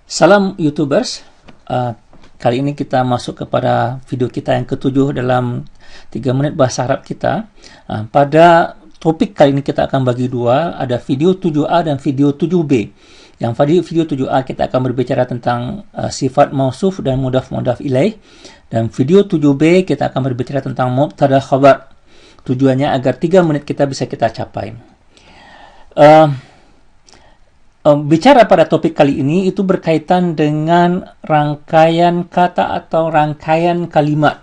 Salam YouTubers. Kali ini kita masuk kepada video kita yang ketujuh dalam 3 menit bahasa Arab kita. Pada topik kali ini kita akan bagi dua, ada video 7a dan video 7b. Yang pada video 7a kita akan berbicara tentang sifat mausuf dan mudhaf ilaih, dan video 7b kita akan berbicara tentang mubtada khabar. Tujuannya agar 3 menit kita bisa kita capai. Bicara pada topik kali ini itu berkaitan dengan rangkaian kata atau rangkaian kalimat.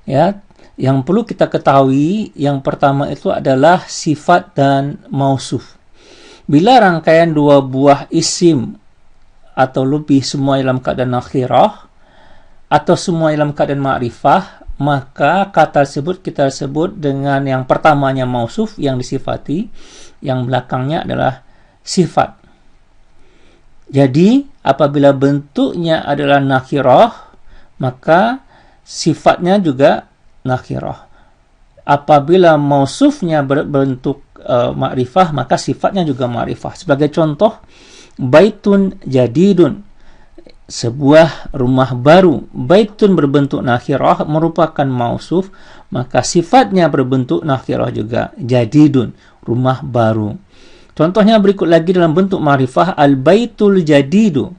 Ya, yang perlu kita ketahui yang pertama itu adalah sifat dan mausuf. Bila rangkaian dua buah isim atau lebih semua dalam keadaan nakhirah atau semua dalam keadaan ma'rifah, maka kata tersebut kita sebut dengan yang pertamanya mausuf yang disifati, yang belakangnya adalah sifat. Jadi, apabila bentuknya adalah nakirah, maka sifatnya juga nakirah. Apabila mausufnya berbentuk ma'rifah, maka sifatnya juga ma'rifah. Sebagai contoh, baitun jadidun, sebuah rumah baru. Baitun berbentuk nakirah merupakan mausuf, maka sifatnya berbentuk nakirah juga, jadidun, rumah baru. Contohnya berikut lagi dalam bentuk ma'rifah, al-baitul jadidu.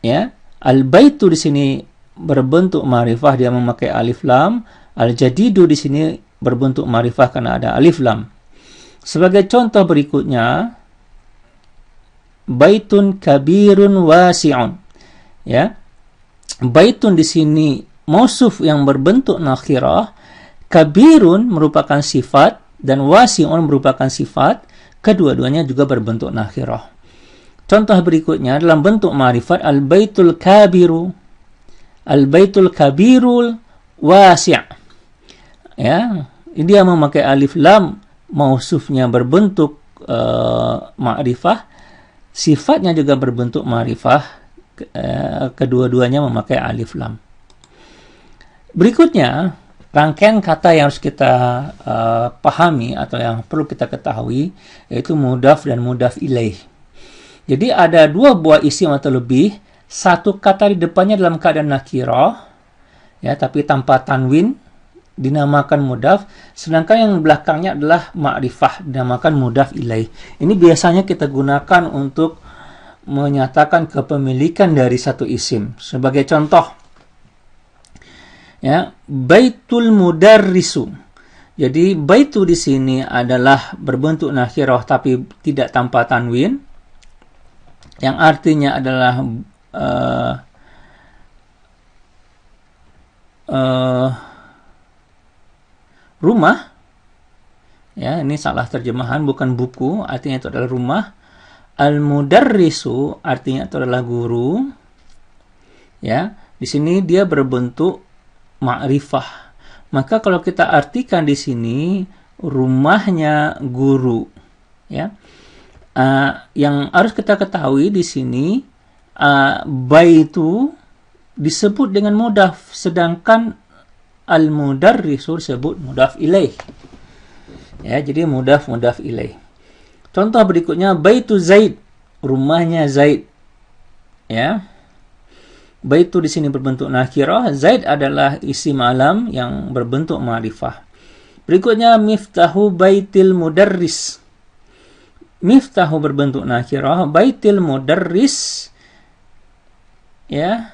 Ya, al-baitu di sini berbentuk ma'rifah, dia memakai alif lam. Al-jadidu di sini berbentuk ma'rifah karena ada alif lam. Sebagai contoh berikutnya, baitun kabirun wasi'un. Ya. Baitun di sini mausuf yang berbentuk nakhirah, kabirun merupakan sifat dan wasi'un merupakan sifat. Kedua-duanya juga berbentuk nakhirah. Contoh berikutnya dalam bentuk ma'rifat, al-baitul kabiru. Al-baitul kabirul wasi'. Ya, dia memakai alif lam, mausufnya berbentuk ma'rifah, sifatnya juga berbentuk ma'rifah, kedua-duanya memakai alif lam. Berikutnya, rangkaian kata yang harus kita pahami atau yang perlu kita ketahui yaitu mudhaf dan mudhaf ilaih. Jadi ada dua buah isim atau lebih, satu kata di depannya dalam keadaan nakirah, ya, tapi tanpa tanwin, dinamakan mudhaf, sedangkan yang belakangnya adalah ma'rifah, dinamakan mudhaf ilaih. Ini biasanya kita gunakan untuk menyatakan kepemilikan dari satu isim. Sebagai contoh, ya, baitul mudarrisu. Jadi baitu di sini adalah berbentuk nakhirah tapi tidak tanpa tanwin, yang artinya adalah rumah. Ya, ini salah terjemahan, bukan buku, artinya itu adalah rumah. Al-mudarrisu artinya itu adalah guru. Ya, di sini dia berbentuk ma'rifah. Maka kalau kita artikan di sini rumahnya guru, ya. Yang harus kita ketahui di sini baitu disebut dengan mudhaf, sedangkan al-mudarrisu disebut mudhaf ilaih. Ya, jadi mudhaf ilaih. Contoh berikutnya, baitu Zaid, rumahnya Zaid. Ya. Baitu di sini berbentuk nakirah, Zaid adalah isim alam yang berbentuk ma'rifah. Berikutnya, miftahu baitil mudarris. Miftahu berbentuk nakirah, baitil mudarris, ya,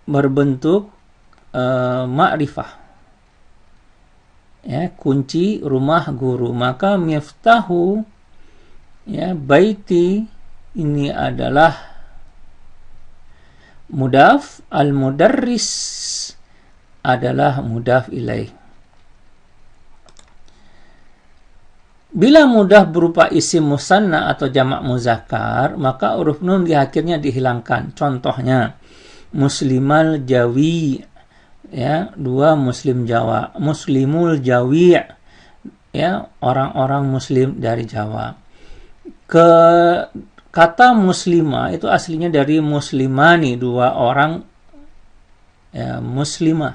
berbentuk ma'rifah. Ya, kunci rumah guru. Maka miftahu, ya, baiti ini adalah mudhaf, al-mudarris adalah mudhaf ilaih. Bila mudhaf berupa isim musanna atau jamak muzakkar, maka huruf nun di akhirnya dihilangkan. Contohnya, muslimal jawi, ya, dua muslim Jawa. Muslimul jawi, ya, orang-orang muslim dari Jawa. Kata muslimah itu aslinya dari muslimani, dua orang, ya, muslimah,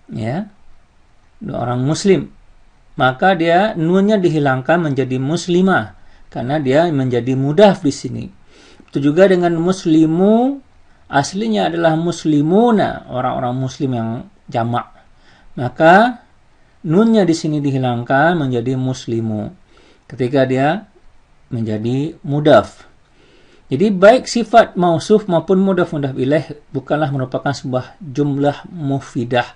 ya, dua orang muslim. Maka dia nunnya dihilangkan menjadi muslimah karena dia menjadi mudaf di sini. Itu juga dengan muslimu, aslinya adalah muslimuna, orang-orang muslim yang jamak. Maka nunnya di sini dihilangkan menjadi muslimu ketika dia menjadi mudaf. Jadi baik sifat mausuf maupun mudaf ilaih bukanlah merupakan sebuah jumlah mufidah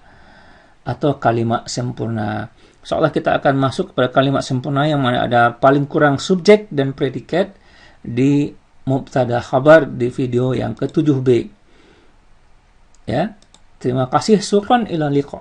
atau kalimat sempurna. Seolah kita akan masuk kepada kalimat sempurna yang mana ada paling kurang subjek dan predikat di mubtada khabar di video yang ke-7b. Ya. Terima kasih. Syukran ila liqa.